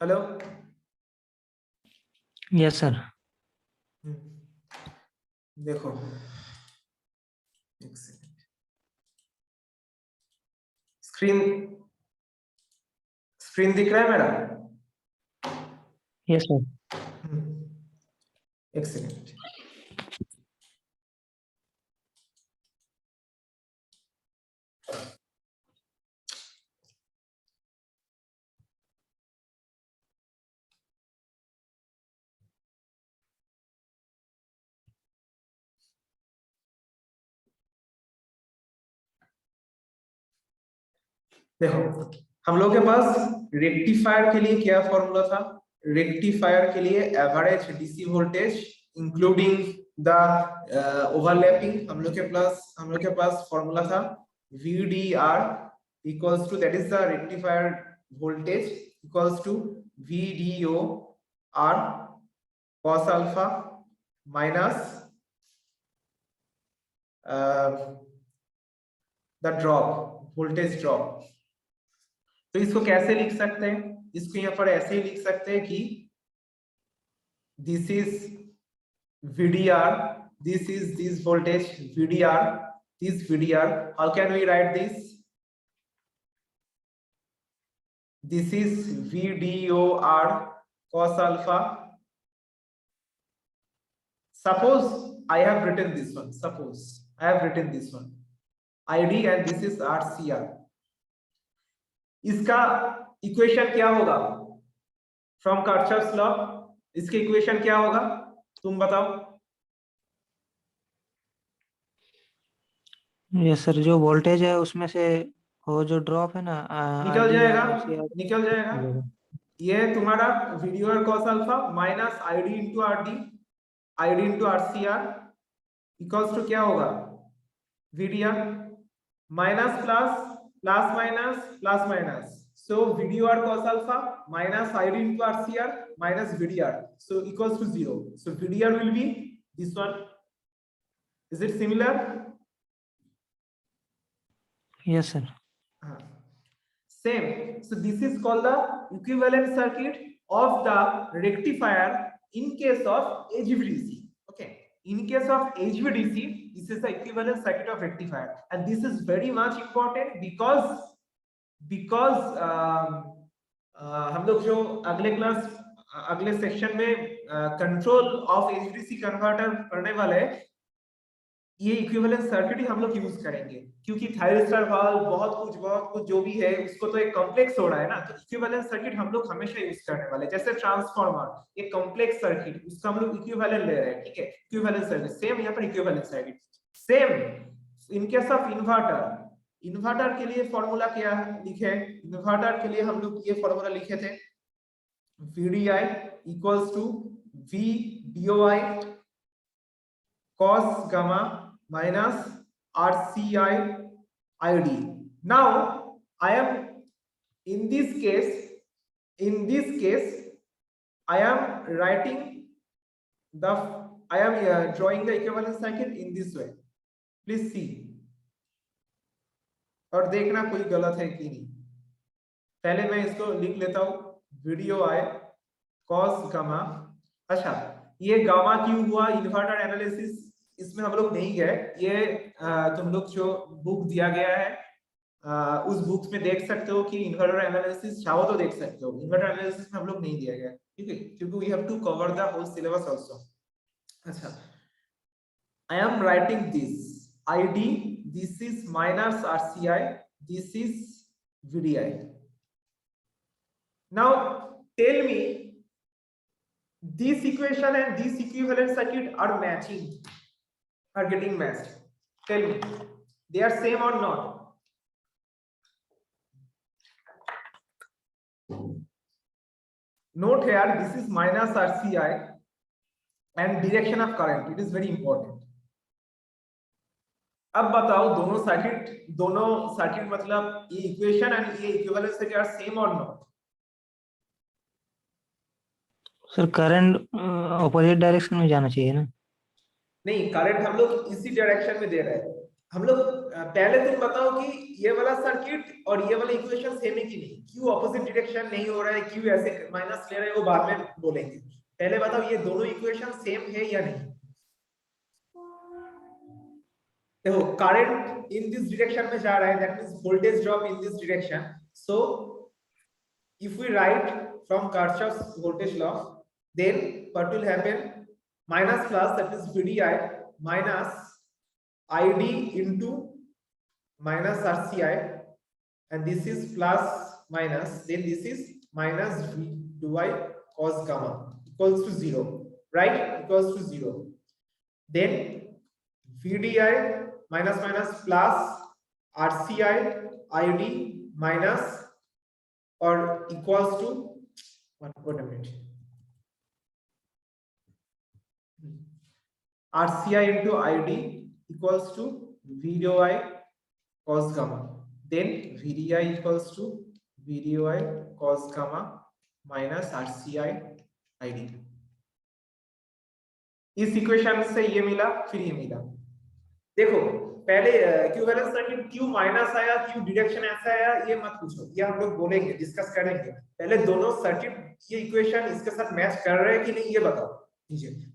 Hello. Yes sir. देखो, एक second. Screen screen दिख रहा है मेरा? Yes sir. एक सेकंड। देखो, हम लोग के पास रेक्टिफायर के लिए क्या फॉर्मूला था? रेक्टिफायर के लिए average DC voltage including the overlapping हम लोग के पास फॉर्मूला था VDR equals to, that is the rectifier voltage, equals to VDO R cos alpha minus the drop, voltage drop. तो इसको कैसे लिख सकते हैं? इसको यहाँ पर ऐसे ही लिख सकते हैं कि this is VDR, this is this voltage VDR, this VDR. How can we write this? This is VDOR cos alpha. Suppose I have written this one. Suppose I have written this one ID and this is RCR. इसका equation क्या होगा from कर्चर्स law? इसके equation क्या होगा तुम बताओ? Yes sir, जो voltage है उसमें से वो जो ड्रॉप है ना, निकल ID और जाएगा, RCR निकल जाएगा। ये तुम्हारा VDR cos alpha minus ID into RD, ID into RCR equals to क्या होगा? VDR minus plus, plus minus, plus minus, so VDR cos alpha minus ID into RCR minus VDR, so equals to 0. So VDR will be this one. Is it similar? Yes sir. Same. So this is called the equivalent circuit of the rectifier in case of HVDC. Okay. In case of HVDC, this is the equivalent circuit of rectifier, and this is very much important because हम लोग जो अगले section में control of HVDC converter करने वाले हैं, ये equivalent circuit ही हम लोग यूज करेंगे, क्योंकि थायरिस्टर वाल्व बहुत कुछ जो भी है उसको तो एक कॉम्प्लेक्स हो रहा है ना, तो इक्विवेलेंट सर्किट हम लोग हमेशा यूज करने वाले। जैसे ट्रांसफार्मर एक कॉम्प्लेक्स सर्किट, उसका हम लोग इक्विवेलेंट ले रहे हैं, ठीक है, इक्विवेलेंट सर्किट। सेम यहाँ पर equivalent circuit same in case of inverter. Inverter के लिए फॉर्मूला क्या लिखे? इन्वर्टर के लिए हम लोग ये फॉर्मूला लिखे थे VDI equals to VDOI cos gamma minus RCI ID. Now I am in this case I am writing the I am drawing the equivalent circuit in this way. Please see और देखना कोई गलत है कि नहीं। पहले मैं इसको लिख लेता हूं VDOI cos gamma। अच्छा, ये गामा क्यों हुआ? इन्वर्टर एनालिसिस इसमें हम लोग नहीं गए, ये तुम लोग जो बुक दिया गया है उस बुक में देख सकते हो कि इन्वर्टर एनालिसिस चाहो तो देख सकते हो। इन्वर्टर एनालिसिस में हम लोग नहीं दिया गया, ठीक है, क्योंकि we have to cover the whole syllabus also. अच्छा, I am writing this ID, this is minus RCI, this is VDI. Now tell me, this equation and this equivalent circuit are matching, are getting matched. Tell me, they are same or not? Note here, this is minus RCI and direction of current, it is very important. अब बताओ दोनों circuit मतलब ये equation and ये equivalent circuit are same और not? Sir current opposite direction में जाना चाहिए ना? नहीं, करंट हम लोग इसी डायरेक्शन में दे रहे हैं। हम लोग पहले तुम बताओ कि ये वाला सर्किट और ये वाला इक्वेशन सेम है कि नहीं, क्यों ऑपोजिट डायरेक्शन नहीं हो रहा है, क्यों ऐसे माइनस ले रहे हैं, वो बाद में बोलेंगे। पहले बताओ ये दोनों इक्वेशन सेम है या नहीं। देखो करंट इन दिस डायरेक्शन में जा रहा है, that means voltage drop in this direction. So if we write from Kirchhoff's voltage law, then what will happen? Minus plus, that is VDI minus ID into minus RCI, and this is plus minus, then this is minus V2I cos gamma equals to 0, right? Equals to 0. Then VDI minus minus plus RCI ID minus or equals to wait a minute, RCI into ID equals to VDI cos gamma, then VDI equals to VDI cos gamma minus RCI ID। इस equation से ये मिला, फिर ये मिला। देखो पहले equivalence circuit क्यों माइनस आया, क्यों डायरेक्शन ऐसा आया, ये मत पूछो, ये हम लोग बोलेंगे, डिस्कस करेंगे। पहले दोनों सर्किट ये इक्वेशन इसके साथ मैच कर रहे हैं कि नहीं, ये बताओ।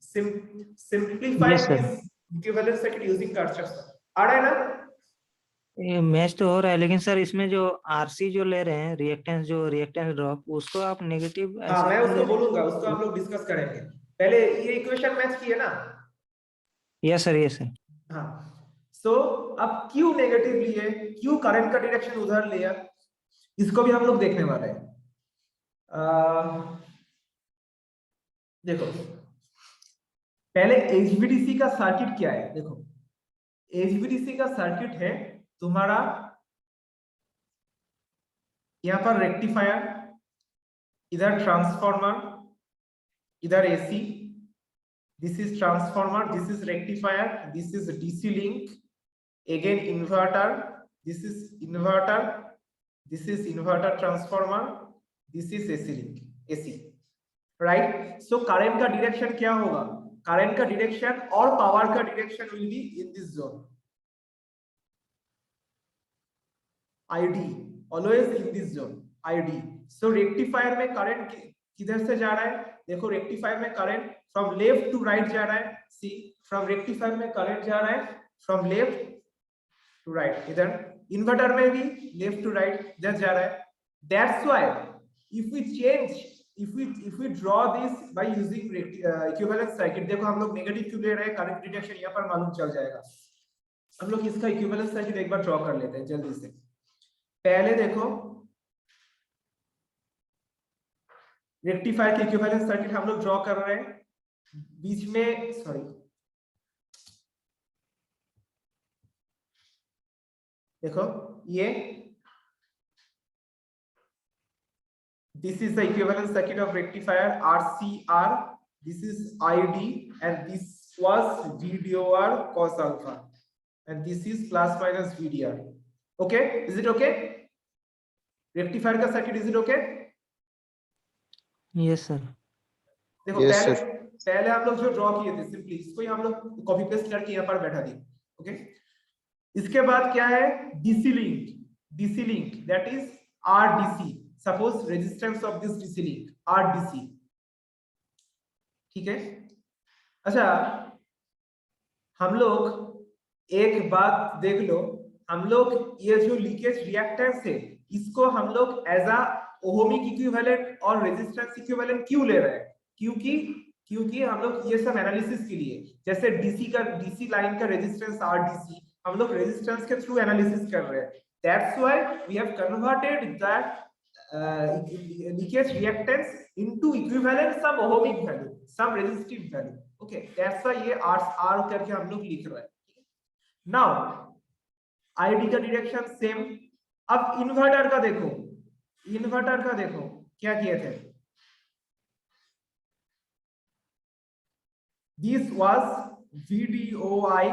Simplify this equivalence circuit using Kirchhoff. आ रहा है ना? ये मैच तो हो रहा है, लेकिन सर इसमें जो आरसी जो ले रहे हैं, रिएक्टेंस ड्रॉप, उसको आप नेगेटिव हाँ ऐसे मैं क्यों उसको ले रहे हैं? बोलूंगा, उसको हम लोग डिस्कस करेंगे। पहले ये इक्वेशन मैच किए ना? Yes sir, yes sir. हाँ, सो अब क्यों नेगेटिव लिए, क्यों करंट का डायरेक्शन उधर लिया, इसको भी हम लोग देखने वाले हैं। देखो पहले एचवीडीसी का सर्किट क्या है। देखो एचवीडीसी का सर्किट है तुम्हारा, यहां पर रेक्टिफायर, इधर ट्रांसफार्मर, इधर AC, this is transformer, this is rectifier, this is DC link, again inverter, this is inverter, this is inverter transformer, this is AC link, AC, right? So current का direction क्या होगा, current का direction और power का direction will be in this zone, ID always in this zone, ID। so rectifier में current किधर से जा रहा है, देखो rectifier में current from left to right जा रहा है, see from rectifier में current जा रहा है from left to right, इधर इन्वर्टर में भी लेफ्ट टू राइट इधर जा रहा है। That's why if we change, if we draw this by using equivalence circuit, देखो हम लोग नेगेटिव क्यों ले रहे हैं, करंट डिटेक्शन यहां पर मालूम चल जाएगा। हम लोग इसका इक्विवेलेंस सर्किट एक बार ड्रॉ कर लेते हैं जल्दी से। पहले देखो रेक्टिफायर की इक्विवेलेंस सर्किट हम लोग ड्रॉ कर रहे हैं, बीच में सॉरी देखो ये this is the equivalent circuit of rectifier RCR, this is ID and this was VDOR cos alpha and this is plus minus VDR। okay, is it okay? rectifier का circuit is it okay? Yes sir. देखो yes, पहले हम लोग जो draw किए थे simply इसको ही हम लोग कॉपी पेस्ट करके यहाँ पर बैठा दिए। ओके इसके बाद क्या है, DC link that is RDC, suppose resistance of this DC link RDC, ठीक है। अच्छा हम लोग एक बात देख लो, हम लोग ये जो लीकेज रिएक्टेंस है इसको हम लोग एज अ ओहमिक इक्विवेलेंट और रेजिस्टेंस इक्विवेलेंट क्यों ले रहे हैं, क्योंकि हम लोग ये सब एनालिसिस के लिए, जैसे डीसी लाइन का रेजिस्टेंस आरडीसी हम लोग रेजिस्टेंस के थ्रू एनालिसिस कर रहे हैं। That's why we have converted that leakage reactance into equivalent some ohmic value, some resistive value. Okay that's why ये आर करके हम लोग लिख रहे हैं। नाउ आईडी का डायरेक्शन सेम। अब इन्वर्टर का देखो क्या किए थे, this was VDOI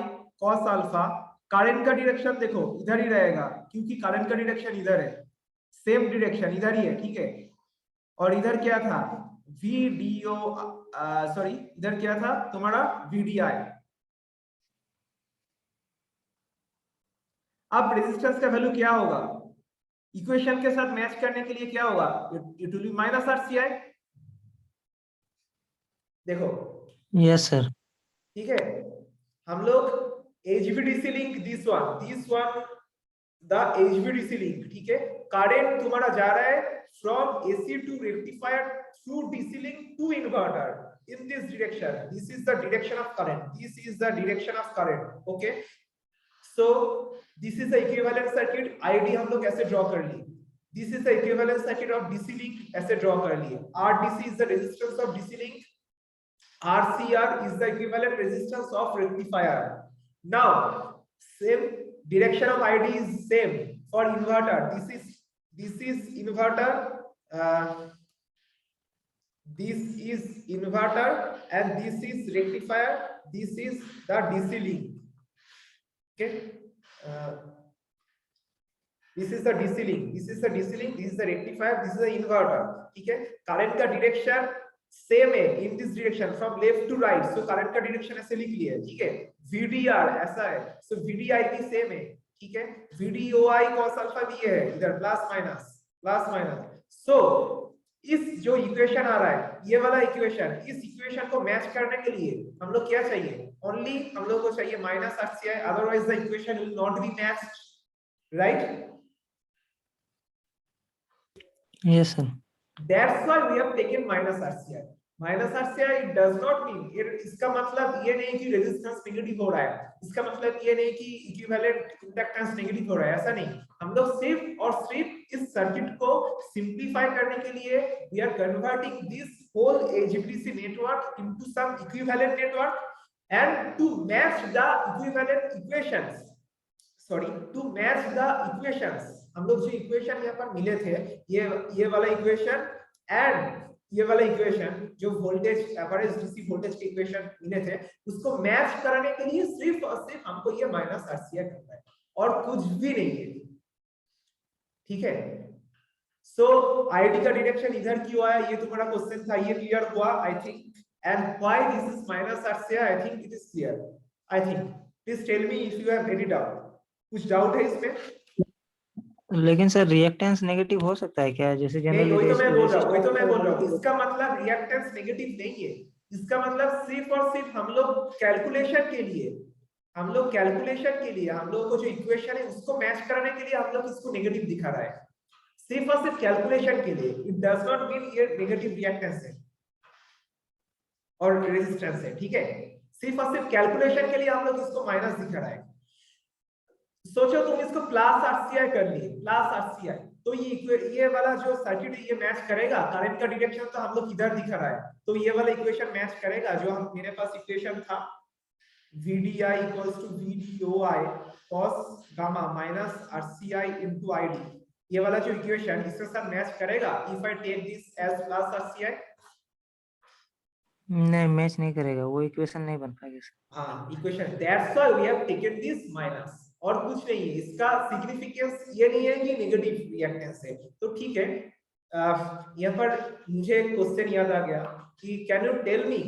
cos alpha, current का डायरेक्शन देखो इधर ही रहेगा क्योंकि करंट का डायरेक्शन इधर है, सेम डायरेक्शन इधर ही है, ठीक है। और इधर क्या था VDO सॉरी इधर क्या था तुम्हारा VDI, अब रेजिस्टेंस का वैल्यू क्या होगा, इक्वेशन के साथ मैच करने के लिए क्या होगा, it will be minus RCI। देखो यस सर। ठीक है, हम लोग HVDC link this one the HVDC link, ठीक है, करंट तुम्हारा जा रहा है from AC to rectifier through DC link to inverter in this direction, this is the direction of current, this is the direction of current. Okay, so this is the equivalent circuit, ID हम लोग ऐसे draw कर लिए, this is the equivalent circuit of DC link, ऐसे draw कर लिए, RDC is the resistance of DC link, RCR is the equivalent resistance of rectifier. Now same direction of ID is same for inverter, this is inverter, this is inverter and this is rectifier, this is the DC link, okay, this is the DC link, this is the DC link, this is the rectifier, this is the inverter, ठीक है, current का direction same है in this direction from left to right, so current का direction ऐसे लिख लिया, ठीक है, VDR ऐसा है, सो VDIP सेम है, ठीक है, VDOI cos अल्फा भी है इधर प्लस माइनस, सो इस जो इक्वेशन आ रहा है, ये वाला इक्वेशन, इस इक्वेशन को मैच करने के लिए हम लोग क्या चाहिए, ओनली हम लोग को चाहिए minus RCI, otherwise the equation will not be matched, right? Yes sir. That's why we have taken minus RCI. Minus RCI does not mean, इसका मतलब ये नहीं कि रेजिस्टेंस नेगेटिव हो रहा है, इसका मतलब ये नहीं कि इक्विवेलेंट इंडक्टेंस नेगेटिव हो रहा है, ऐसा नहीं, हम लोग सिर्फ और सिर्फ इस सर्किट को सिंपलीफाई करने के लिए we are converting this whole HVDC network into some equivalent network and to match the equivalent equations, to match the equations, हम लोग जो इक्वेशन यहाँ पर मिले थे, ये वाला इक्वेशन एंड ये वाला इक्वेशन जो वोल्टेज एवरेज DC वोल्टेज के इक्वेशन मिले थे, उसको मैच करने के लिए सिर्फ और सिर्फ हमको ये माइनस RCI करना है और कुछ भी नहीं है, ठीक है। सो ID का डायरेक्शन इधर क्यों आया, ये तुम्हारा क्वेश्चन था, ये क्लियर हुआ I think, and why this is minus RCI, I think it is clear, I think, please tell me if you have any doubt, कुछ डाउट है इसमें? लेकिन सर रिएक्टेंस नेगेटिव हो सकता है क्या, जैसे नहीं, जनरली वही तो मैं बोल रहा हूँ, इसका मतलब रिएक्टेंस नेगेटिव नहीं है, इसका मतलब सिर्फ और सिर्फ हम लोग कैलकुलेशन के लिए हम लोग को जो इक्वेशन है उसको मैच कराने के लिए हम लोग इसको नेगेटिव दिखा रहा है, सिर्फ और सिर्फ कैलकुलेशन के लिए, इट डज नॉट मीन ये नेगेटिव रिएक्टेंस है और रेजिस्टेंस है, ठीक है, सिर्फ और सिर्फ कैलकुलेशन के लिए हम लोग इसको माइनस दिखा रहा है। सोचो तुम इसको प्लस RCI कर लिए, प्लस RCI, तो ये वाला जो सर्किट ये मैच करेगा, करंट का डायरेक्शन तो हम लोग इधर दिखा रहा है, तो ये वाला इक्वेशन मैच करेगा, जो हम मेरे पास इक्वेशन था VDI equals to VDOI cos gamma minus RCI into ID, ये वाला जो इक्वेशन इसके साथ मैच करेगा if I take this as plus RCI? नहीं, मैच नहीं करेगा, वो इक्वेशन नहीं बन पाएगा सर। हाँ, equation, that's why we have taken this minus, और कुछ नहीं है, इसका सिग्निफिकेंस ये नहीं है कि नेगेटिव रिएक्टेंस है, तो ठीक है। यहाँ पर मुझे एक क्वेश्चन याद आ गया कि can you tell me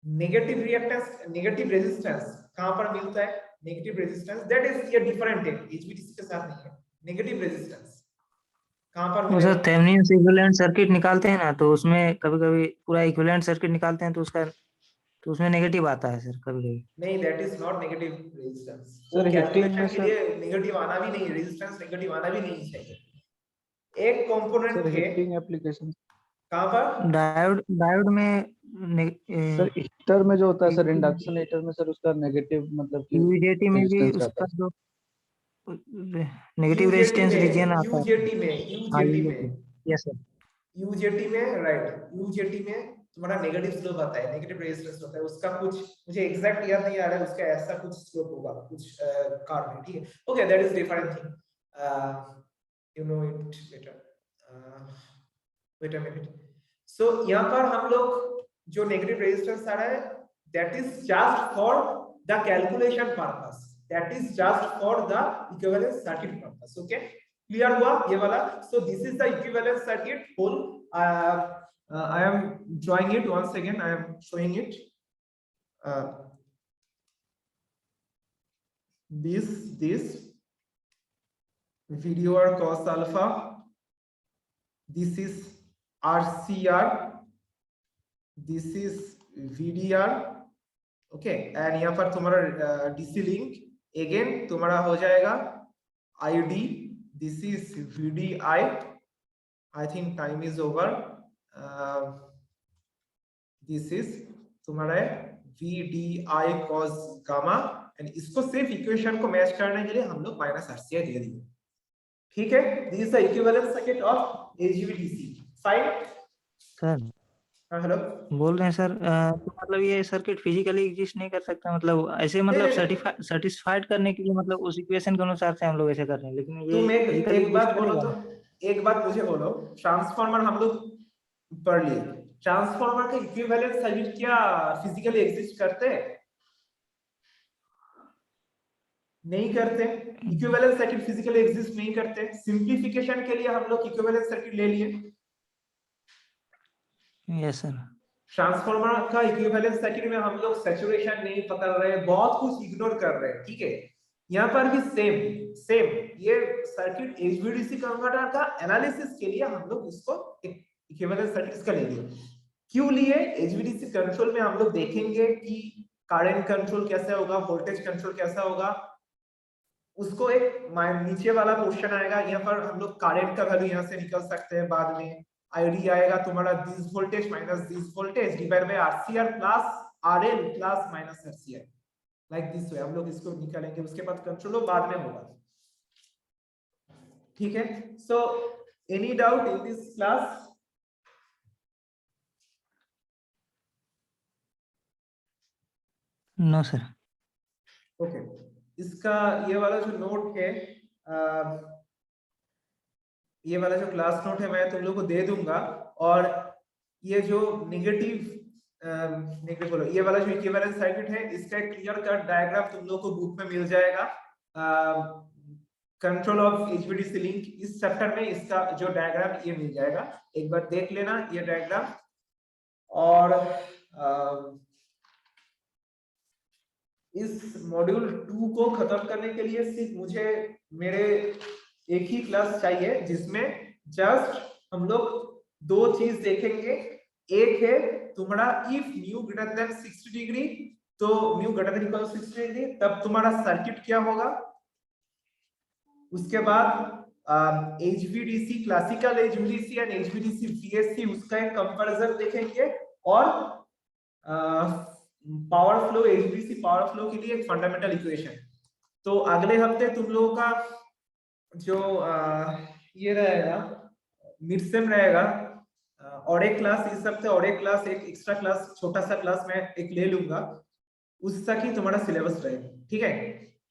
negative reactance, negative resistance कहां पर मिलता है, नेगेटिव रेजिस्टेंस दैट इज ये डिफरेंट है, HVDC के साथ नहीं है, नेगेटिव रेजिस्टेंस कहां पर वो मिलेगा? सर थेवेनिन इक्विवेलेंट सर्किट निकालते हैं ना, तो उसमें कभी-कभी पूरा इक्विवेलेंट सर्किट निकालते हैं, तो उसमें नेगेटिव आता है सर कभी-कभी। नहीं, that is not negative resistance, वो सर हिटिंग में कैलकुलेशन के लिए नेगेटिव आना भी नहीं, रेजिस्टेंस नेगेटिव आना भी नहीं चाहिए, एक कंपोनेंट सर है हिटिंग एप्लीकेशन, कहां पर, डायोड में सर हीटर में जो होता है सर, इंडक्शन हीटर में सर उसका नेगेटिव मतलब कि यूजेटी में भी रेजिस्टेंस रहता उसका है। जो नेगेटिव रेजिस्टेंस रीजन आता है। यूजेटी हाँ, में यस सर। यूजेटी में राइट, यूजेटी में तुम्हारा नेगेटिव स्लोप आता है, नेगेटिव रेजिस्टेंस होता है, उसका कुछ मुझे एग्जैक्ट याद नहीं आ रहा है, उसका ऐसा कुछ स्लोप होगा कुछ कार में, ठीक है, okay, that is different thing, you know it better, wait a minute. So यहाँ पर हम लोग जो नेगेटिव रेजिस्टेंस आ रहा है that is just for the calculation purpose, that is just for the equivalent circuit purpose, okay, clear हुआ ये वाला? So this is the equivalent circuit whole, I am drawing it once again, I am showing it, this VDR cos alpha, this is RCR, this is VDR, okay and यहाँ पर तुम्हारा DC link again तुम्हारा हो जाएगा ID, this is VDI, I think time is over, this is तुम्हारा VDI cos gamma and इसको सिर्फ equation को मैच करने के लिए हम लोग माइनस RCI दे दिए, ठीक है। This is the equivalent circuit of HVDC, fine. Sir hello, बोल रहे हैं सर, तो मतलब ये सर्किट फिजिकली एग्जिस्ट नहीं कर सकता, मतलब ऐसे मतलब नहीं। सर्टिफाइड करने के लिए मतलब उस इक्वेशन के अनुसार से हम लोग ऐसे कर रहे हैं, लेकिन ये तुम फिजिकली एक बात एग्जिस्ट बोलो करेगा? तो एक बात मुझे बोलो, ट्रांसफार्मर हम लोग पढ़ लिए, ट्रांसफार्मर के इक्विवेलेंट सर्किट क्या फिजिकली एग्जिस्ट करते हैं? नहीं करते। इक्विवेलेंट सर्किट फिजिकली एग्जिस्ट नहीं करते। सिंपलीफिकेशन के लिए हम लोग इक्विवेलेंट सर्किट ले लिए। Yes sir. ट्रांसफार्मर का इक्विवेलेंट सर्किट में हम लोग सैचुरेशन नहीं पकड़ रहे, बहुत कुछ इग्नोर कर रहे हैं, ठीक है। यहाँ पर भी सेम ये सर्किट HVDC कन्वर्टर का एनालिसिस के लिए हम लोग इसको इक्विवेलेंट सर्किट का ले लिए। क्यों लिए? HVDC कंट्रोल में हम लोग देखेंगे कि करंट कंट्रोल कैसे होगा, वोल्टेज कंट्रोल कैसा होगा, उसको एक नीचे वाला क्वेश्चन आएगा, यहाँ पर हम लोग करंट का वैल्यू यहाँ से निकल सकते हैं बाद में। ID आएगा तुम्हारा this voltage minus this voltage divide by RCR plus RL plus minus RCR, like this way हम लोग इसको निकालेंगे। उसके बाद कंट्रोल बाद में होगा, ठीक है। So any doubt in this class? No sir. Okay, इसका ये वाला जो नोट है, ये वाला जो क्लास नोट है मैं तुम लोग को दे दूंगा, और ये जो नेगेटिव बोलो, ये वाला जो इक्विवेलेंट सर्किट है इसका एक क्लियर कट डायग्राम तुम लोग को बुक में मिल जाएगा। कंट्रोल ऑफ HVDC लिंक इस चैप्टर में इसका जो डायग्राम ये मिल जाएगा, एक बार देख लेना ये डायग्राम। और इस मॉड्यूल 2 को खत्म करने के लिए सिर्फ मुझे मेरे एक ही क्लास चाहिए जिसमें जस्ट हम लोग दो चीज देखेंगे। एक है तुम्हारा if new greater than 60 degree, तो mu greater than equal 60 degree तब तुम्हारा सर्किट क्या होगा। उसके बाद HVDC classical HVDC and HVDC VSC उसका एक कंपैरिजन देखेंगे, और power flow HVDC power flow के लिए एक फंडामेंटल इक्वेशन। तो अगले हफ्ते तुम लोगों का जो ये रहेगा मिड सेम रहेगा, और एक क्लास इस हफ्ते, और एक क्लास एक एक्स्ट्रा क्लास छोटा सा क्लास मैं एक ले लूंगा, उस तक ही तुम्हारा सिलेबस रहेगा, ठीक है।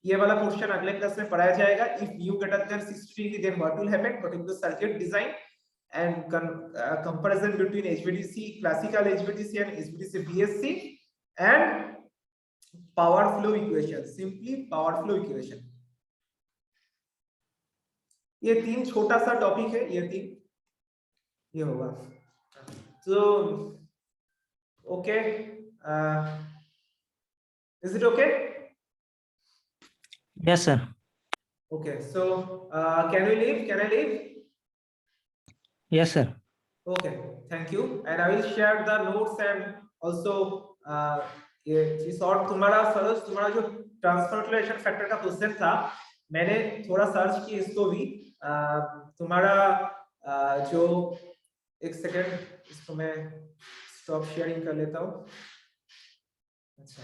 ये वाला क्वेश्चन अगले क्लास में पढ़ाया जाएगा। If new greater than 60 degree then what will happen, what is the circuit design and comparison between HVDC classical HVDC and HVDC VSC and power flow equation, simply power flow equation। ये तीन छोटा सा topic है, ये तीन ये होगा। तो okay, is it okay? Yes sir. Okay, so can we leave, can I leave? Yes sir. Okay, thank you, and I will share the notes and also ये शॉर्ट तुम्हारा सर्च, तुम्हारा जो ट्रांसफर रिलेशन फैक्टर का question था मैंने थोड़ा search किया इसको भी। तुम्हारा जो एक सेकेंड, इसको मैं स्टॉप शेयरिंग कर लेता हूँ। अच्छा।